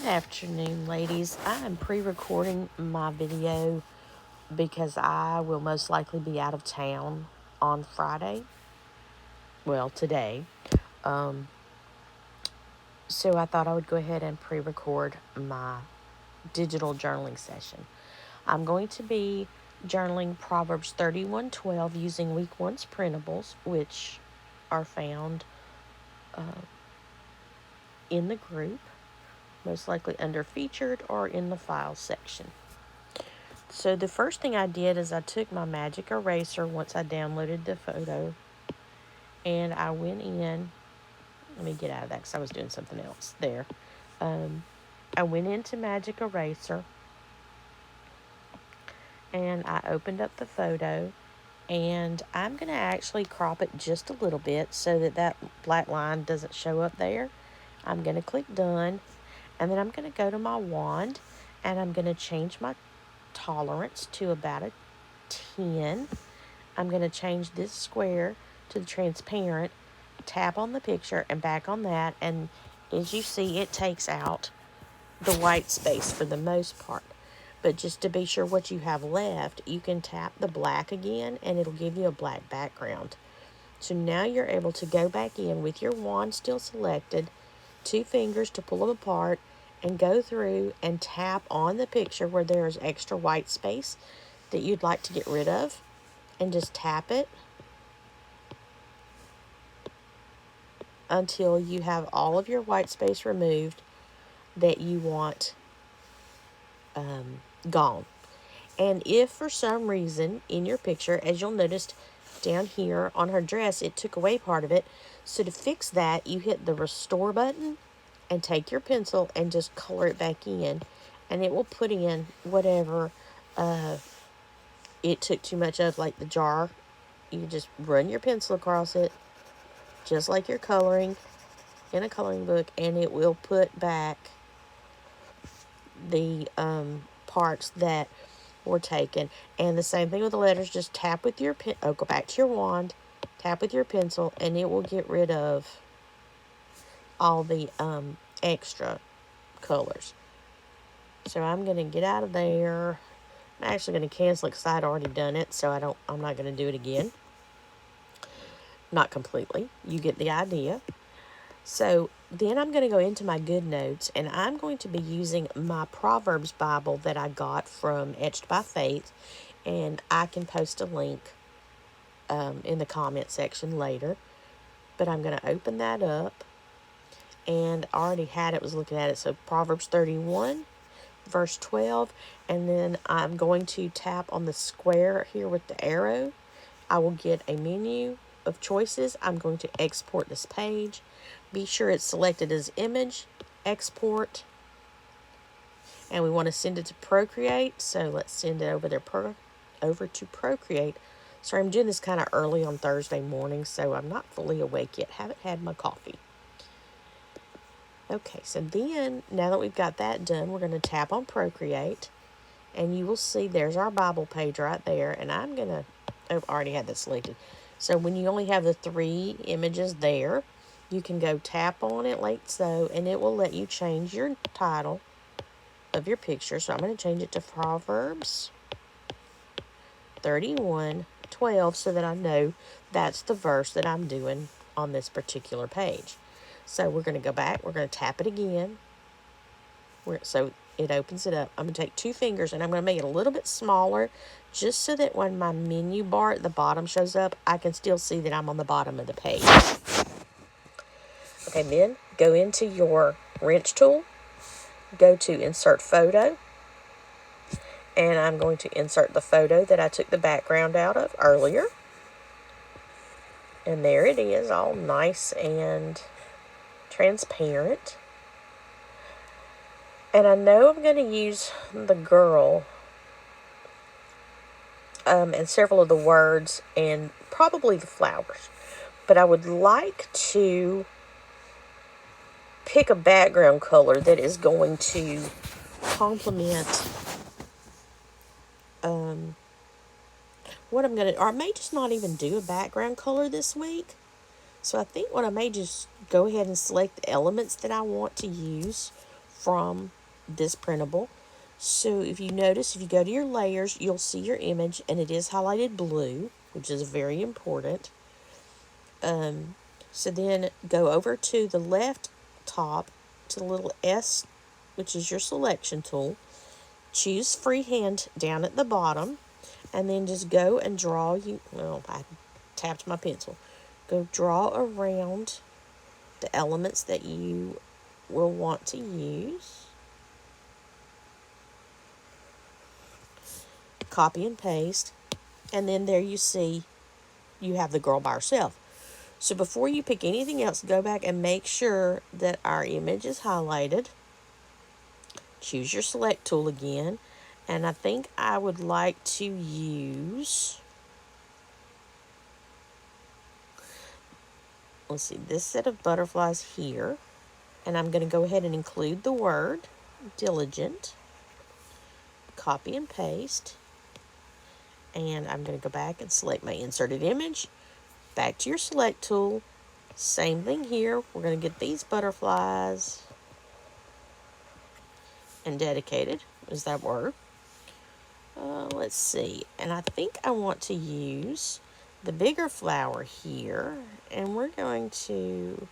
afternoon, ladies. I am pre-recording my video because I will most likely be out of town on Friday. Well, today. So I thought I would go ahead and pre-record my digital journaling session. I'm going to be journaling Proverbs 31:12 using week 1's printables, which are found in the group, most likely under featured or in the files section. So the first thing I did is I took my magic eraser once I downloaded the photo, and I went in. Let me get out of that because I was doing something else there. I went into magic eraser and I opened up the photo, and I'm going to actually crop it just a little bit so that that black line doesn't show up there. I'm going to click done, and then I'm going to go to my wand and I'm going to change my tolerance to about a 10. I'm going to change this square to the transparent, tap on the picture and back on that, and as you see, it takes out the white space for the most part. But just to be sure what you have left, you can tap the black again and it'll give you a black background. So now you're able to go back in with your wand still selected, 2 fingers to pull them apart, and go through and tap on the picture where there is extra white space that you'd like to get rid of, and just tap it until you have all of your white space removed that you want gone. And if for some reason in your picture, as you'll notice down here on her dress, it took away part of it, so to fix that, you hit the restore button and take your pencil and just color it back in, and it will put in whatever it took too much of, like the jar. You just run your pencil across it, just like you're coloring in a coloring book, and it will put back the parts that were taken. And the same thing with the letters. Just tap with your pen. Go back to your wand, tap with your pencil, and it will get rid of all the extra colors. So I'm going to get out of there. I'm actually going to cancel it because I had already done it, so I'm not going to do it again. Not completely. You get the idea. So then I'm going to go into my good notes, and I'm going to be using my Proverbs Bible that I got from Etched by Faith, and I can post a link in the comment section later. But I'm going to open that up, and I already had it, was looking at it. So Proverbs 31, verse 12, and then I'm going to tap on the square here with the arrow. I will get a menu of choices. I'm going to export this page. Be sure it's selected as image, export, and we want to send it to Procreate. So let's send it over there, over to Procreate. Sorry, I'm doing this kind of early on Thursday morning, so I'm not fully awake yet. Haven't had my coffee. Okay, so then, now that we've got that done, we're going to tap on Procreate, and you will see there's our Bible page right there, and I'm going to, I've already had that selected. So when you only have the 3 images there, you can go tap on it like so, and it will let you change your title of your picture. So I'm going to change it to Proverbs 31:12 so that I know that's the verse that I'm doing on this particular page. So we're going to go back. We're going to tap it again. So it opens it up. I'm going to take 2 fingers, and I'm going to make it a little bit smaller just so that when my menu bar at the bottom shows up, I can still see that I'm on the bottom of the page. Okay, then go into your wrench tool, go to insert photo, and I'm going to insert the photo that I took the background out of earlier. And there it is, all nice and transparent. And I know I'm going to use the girl and several of the words and probably the flowers. But I would like to pick a background color that is going to complement what I'm going to, or I may just not even do a background color this week. So I think what I may just go ahead and select the elements that I want to use from this printable. So if you notice, if you go to your layers, you'll see your image, and it is highlighted blue, which is very important. So then go over to the left top to the little S, which is your selection tool. Choose freehand down at the bottom, and then just go and draw I tapped my pencil. Go draw around the elements that you will want to use. Copy and paste. And then there you see you have the girl by herself. So before you pick anything else, go back and make sure that our image is highlighted. Choose your select tool again. And I think I would like to use, let's see, this set of butterflies here. And I'm going to go ahead and include the word diligent. Copy and paste. And I'm going to go back and select my inserted image. Back to your select tool. Same thing here. We're going to get these butterflies. And dedicated is that word. Let's see. And I think I want to use the bigger flower here. And we're going to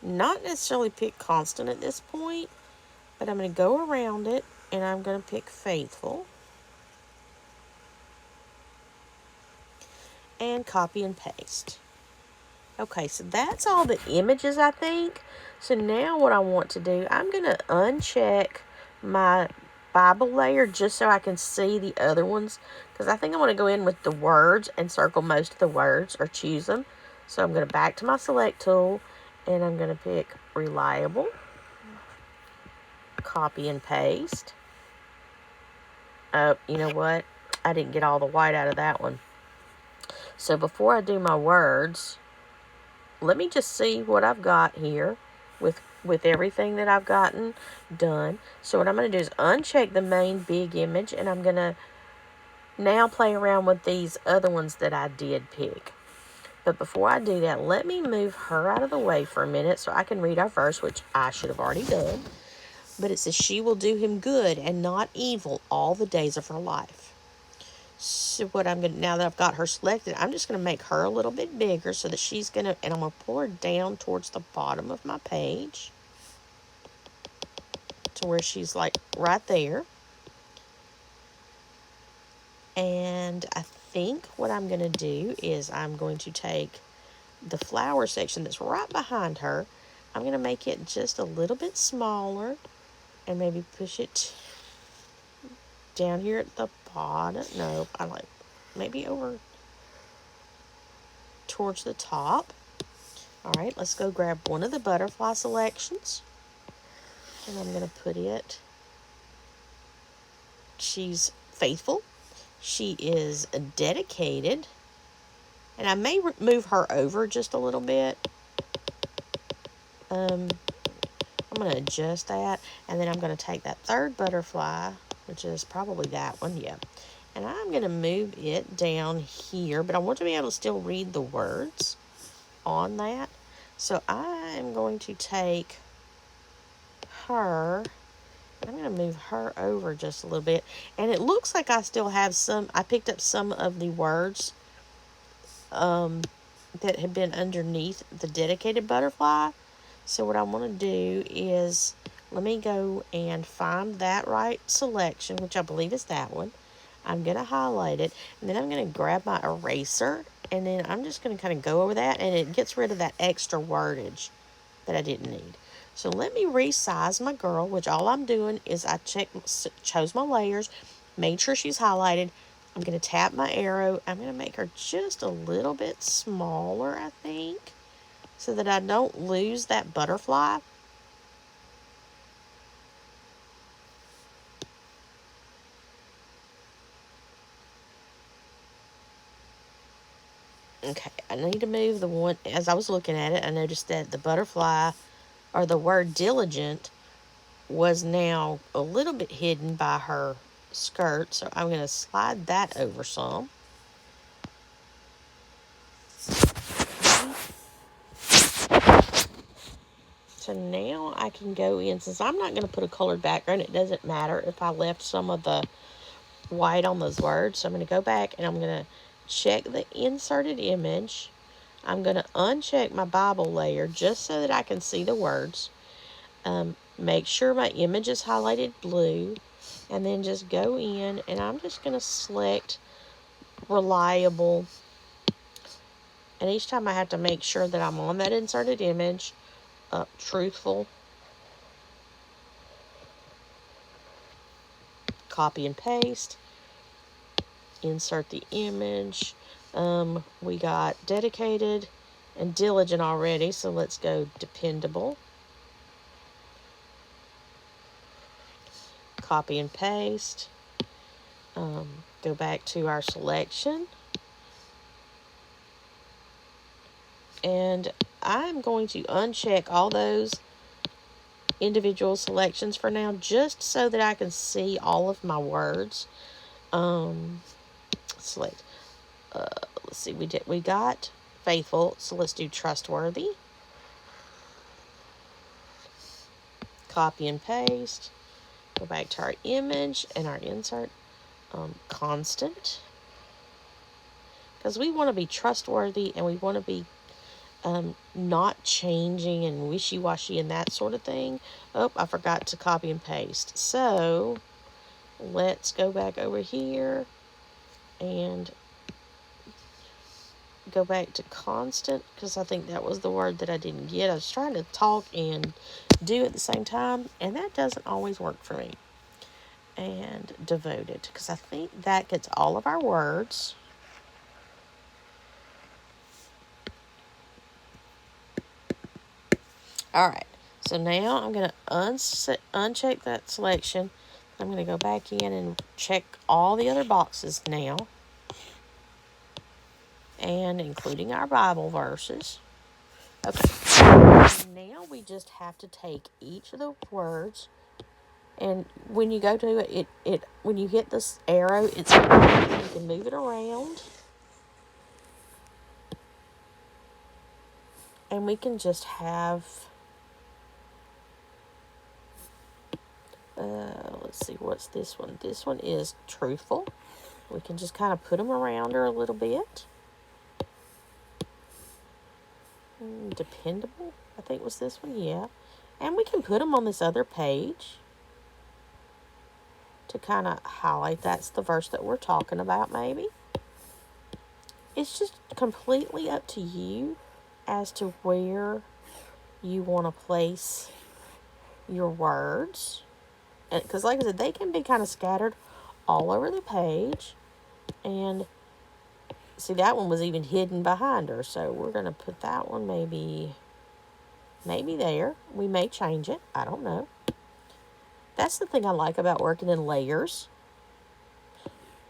not necessarily pick constant at this point, but I'm going to go around it and I'm going to pick faithful. And copy and paste. Okay, so that's all the images, I think. So now what I want to do, I'm going to uncheck my Bible layer just so I can see the other ones, because I think I want to go in with the words and circle most of the words or choose them. So I'm going to back to my select tool and I'm going to pick reliable, copy and paste. Oh, you know what? I didn't get all the white out of that one. So before I do my words, let me just see what I've got here with everything that I've gotten done. So what I'm going to do is uncheck the main big image, and I'm going to now play around with these other ones that I did pick. But before I do that, let me move her out of the way for a minute so I can read our verse, which I should have already done. But it says, she will do him good and not evil all the days of her life. So what I'm going to, now that I've got her selected, I'm just going to make her a little bit bigger so that she's going to, and I'm going to pull her down towards the bottom of my page to where she's like right there. And I think what I'm going to do is I'm going to take the flower section that's right behind her. I'm going to make it just a little bit smaller and maybe push it down here at the bottom. No, I like maybe over towards the top. All right, let's go grab one of the butterfly selections. And I'm going to put it. She's faithful. She is dedicated. And I may move her over just a little bit. I'm going to adjust that. And then I'm going to take that third butterfly, which is probably that one, yeah. And I'm going to move it down here, but I want to be able to still read the words on that. So I'm going to take her, and I'm going to move her over just a little bit. And it looks like I still have some, I picked up some of the words that have been underneath the dedicated butterfly. So what I want to do is, let me go and find that right selection, which I believe is that one. I'm going to highlight it, and then I'm going to grab my eraser, and then I'm just going to kind of go over that, and it gets rid of that extra wordage that I didn't need. So let me resize my girl, which all I'm doing is I chose my layers, made sure she's highlighted. I'm going to tap my arrow. I'm going to make her just a little bit smaller, I think, so that I don't lose that butterfly. Okay, I need to move the one, as I was looking at it, I noticed that the butterfly, or the word diligent, was now a little bit hidden by her skirt, so I'm going to slide that over some. So now I can go in, since I'm not going to put a colored background, it doesn't matter if I left some of the white on those words. So I'm going to go back and I'm going to check the inserted image. I'm going to uncheck my Bible layer just so that I can see the words. Make sure my image is highlighted blue, and then just go in and I'm just going to select reliable. And each time I have to make sure that I'm on that inserted image. Truthful. Copy and paste. Insert the image. We got dedicated and diligent already, so let's go dependable. Copy and paste. Go back to our selection. And I'm going to uncheck all those individual selections for now, just so that I can see all of my words. Select. Let's see. We got faithful, so let's do trustworthy. Copy and paste. Go back to our image and our insert. Constant, because we want to be trustworthy and we want to be not changing and wishy-washy and that sort of thing. Oh, I forgot to copy and paste. So let's go back over here and go back to constant, because I think that was the word that I didn't get. I was trying to talk and do at the same time, and that doesn't always work for me. And devoted, because I think that gets all of our words. All right, so now I'm going to uncheck that selection. I'm going to go back in and check all the other boxes now, and including our Bible verses. Okay, now we just have to take each of the words, and when you go to it when you hit this arrow, you can move it around, and we can just have, let's see, what's this one? This one is truthful. We can just kind of put them around her a little bit. Dependable, I think was this one, yeah. And we can put them on this other page to kind of highlight that's the verse that we're talking about, maybe. It's just completely up to you as to where you want to place your words. Because like I said, they can be kind of scattered all over the page. And see, that one was even hidden behind her. So we're going to put that one maybe there. We may change it. I don't know. That's the thing I like about working in layers,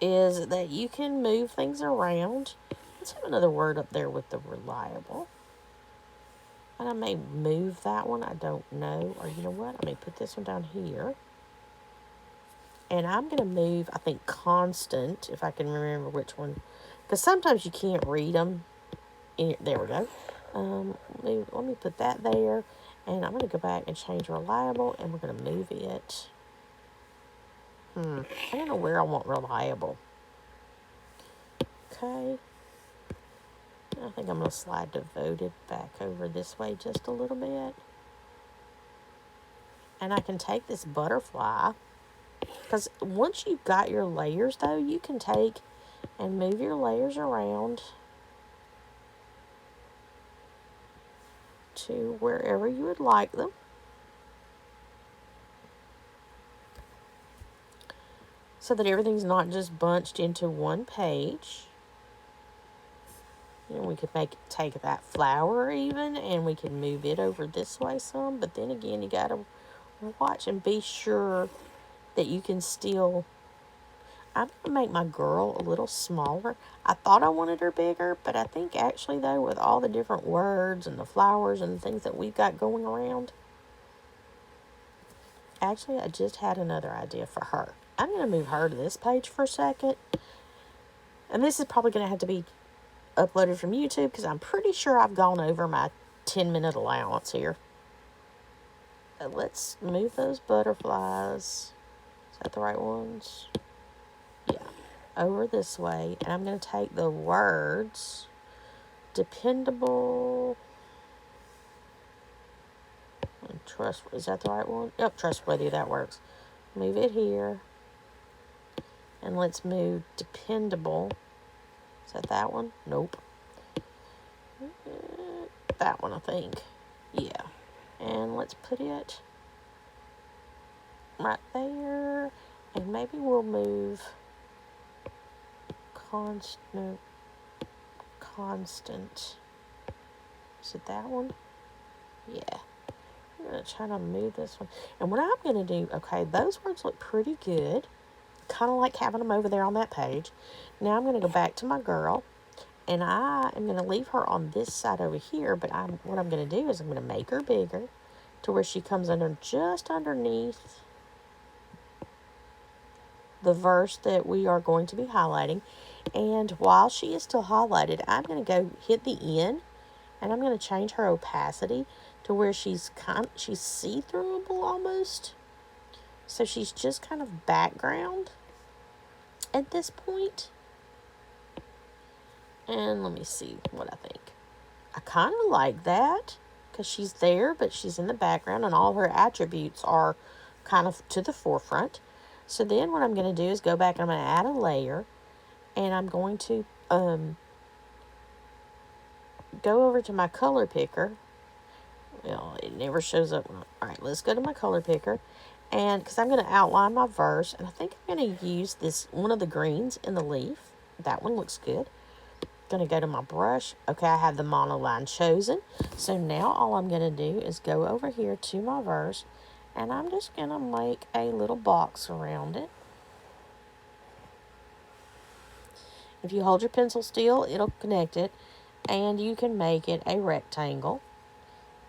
is that you can move things around. Let's have another word up there with the reliable. And I may move that one. I don't know. Or you know what? I may put this one down here. And I'm going to move, I think, constant, if I can remember which one. Because sometimes you can't read them. There we go. Let me put that there. And I'm going to go back and change reliable. And we're going to move it. I don't know where I want reliable. Okay. I think I'm going to slide devoted back over this way just a little bit. And I can take this butterfly. Because once you've got your layers, though, you can take and move your layers around to wherever you would like them. So that everything's not just bunched into one page. You know, we could take that flower even, and we can move it over this way some. But then again, you got to watch and be sure that you can still... I'm going to make my girl a little smaller. I thought I wanted her bigger, but I think actually, though, with all the different words and the flowers and the things that we've got going around, actually, I just had another idea for her. I'm going to move her to this page for a second. And this is probably going to have to be uploaded from YouTube, because I'm pretty sure I've gone over my 10-minute allowance here. let's move those butterflies. Is that the right ones? Yeah. Over this way. And I'm going to take the words dependable and trust. Is that the right one? Yep, trustworthy. That works. Move it here. And let's move dependable. Is that one? Nope. That one, I think. Yeah. And let's put it right there. And maybe we'll move constant. Is it that one? Yeah. I'm going to try to move this one. And what I'm going to do, okay, those words look pretty good. Kind of like having them over there on that page. Now I'm going to go back to my girl. And I am going to leave her on this side over here. But what I'm going to do is I'm going to make her bigger to where she comes under just underneath the verse that we are going to be highlighting. And while she is still highlighted, I'm going to go hit the N. And I'm going to change her opacity to where she's see-throughable almost. So she's just kind of background at this point. And let me see what I think. I kind of like that because she's there, but she's in the background and all her attributes are kind of to the forefront. So then what I'm going to do is go back and I'm going to add a layer and I'm going to go over to my color picker. Well, it never shows up. All right, let's go to my color picker. And because I'm going to outline my verse, and I think I'm going to use this one of the greens in the leaf. That one looks good. Going to go to my brush. Okay, I have the monoline chosen. So now all I'm going to do is go over here to my verse, and I'm just going to make a little box around it. If you hold your pencil still, it'll connect it, and you can make it a rectangle.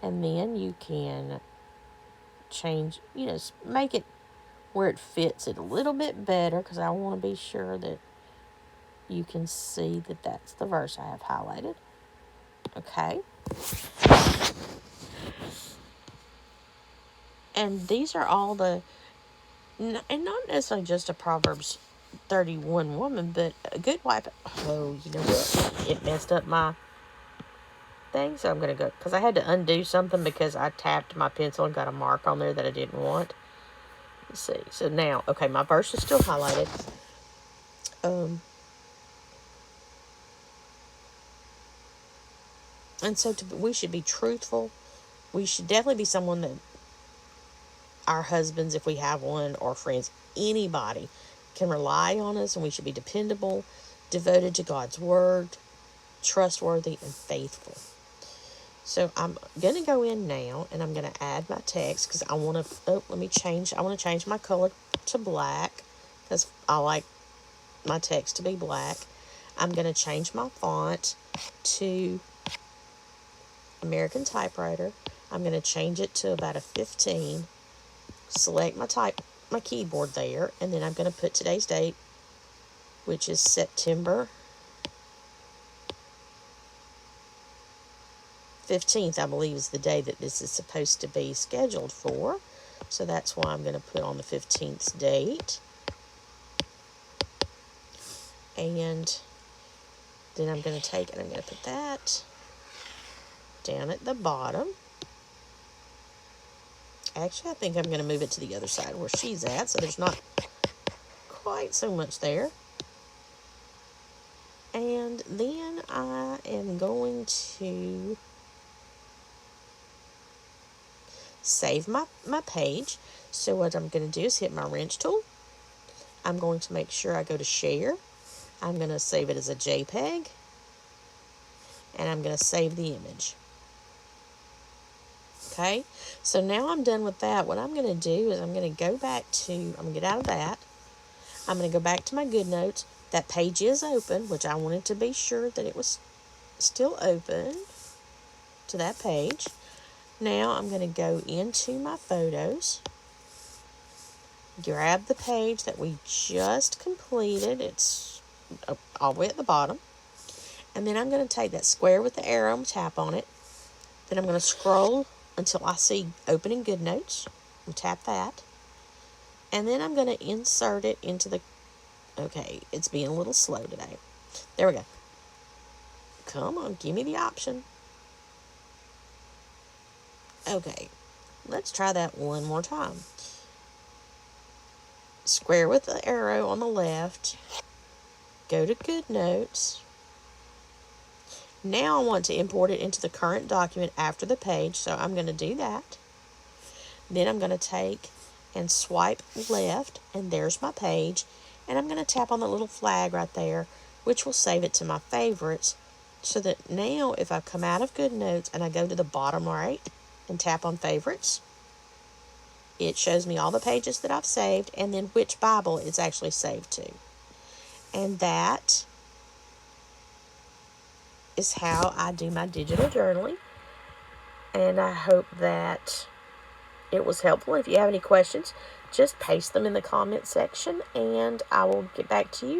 And then you can change, make it where it fits it a little bit better because I want to be sure that you can see that that's the verse I have highlighted. Okay. And these are all and not necessarily just a Proverbs 31 woman, but a good wife. Oh, you know what? It messed up my thing, so I'm going to go, because I had to undo something because I tapped my pencil and got a mark on there that I didn't want. Let's see. So now, okay, my verse is still highlighted. And so we should be truthful. We should definitely be someone that our husbands, if we have one, or friends, anybody can rely on us, and we should be dependable, devoted to God's word, trustworthy, and faithful. So I'm going to go in now, and I'm going to add my text, because I want to change my color to black, because I like my text to be black. I'm going to change my font to American typewriter. I'm going to change it to about a 15. Select my keyboard there, and then I'm going to put today's date, which is September 15th, I believe, is the day that this is supposed to be scheduled for. So that's why I'm going to put on the 15th date. And then I'm going to take it, I'm going to put that down at the bottom. Actually, I think I'm going to move it to the other side where she's at, so there's not quite so much there. And then I am going to save my page. So what I'm going to do is hit my wrench tool. I'm going to make sure I go to share. I'm going to save it as a JPEG. And I'm going to save the image. Okay, so now I'm done with that. What I'm going to do is I'm going to go back to, I'm going to get out of that. I'm going to go back to my GoodNotes. That page is open, which I wanted to be sure that it was still open to that page. Now I'm going to go into my photos, grab the page that we just completed. It's all the way at the bottom. And then I'm going to take that square with the arrow and tap on it. Then I'm going to scroll until I see Open in GoodNotes. I'll tap that. And then I'm going to insert it into the... Okay, it's being a little slow today. There we go. Come on, give me the option. Okay, let's try that one more time. Square with the arrow on the left. Go to GoodNotes. Now I want to import it into the current document after the page, so I'm going to do that. Then I'm going to take and swipe left, and there's my page. And I'm going to tap on the little flag right there, which will save it to my favorites, so that now if I come out of GoodNotes and I go to the bottom right and tap on favorites, it shows me all the pages that I've saved and then which Bible it's actually saved to. And that is how I do my digital journaling. And I hope that it was helpful. If you have any questions, just paste them in the comment section and I will get back to you.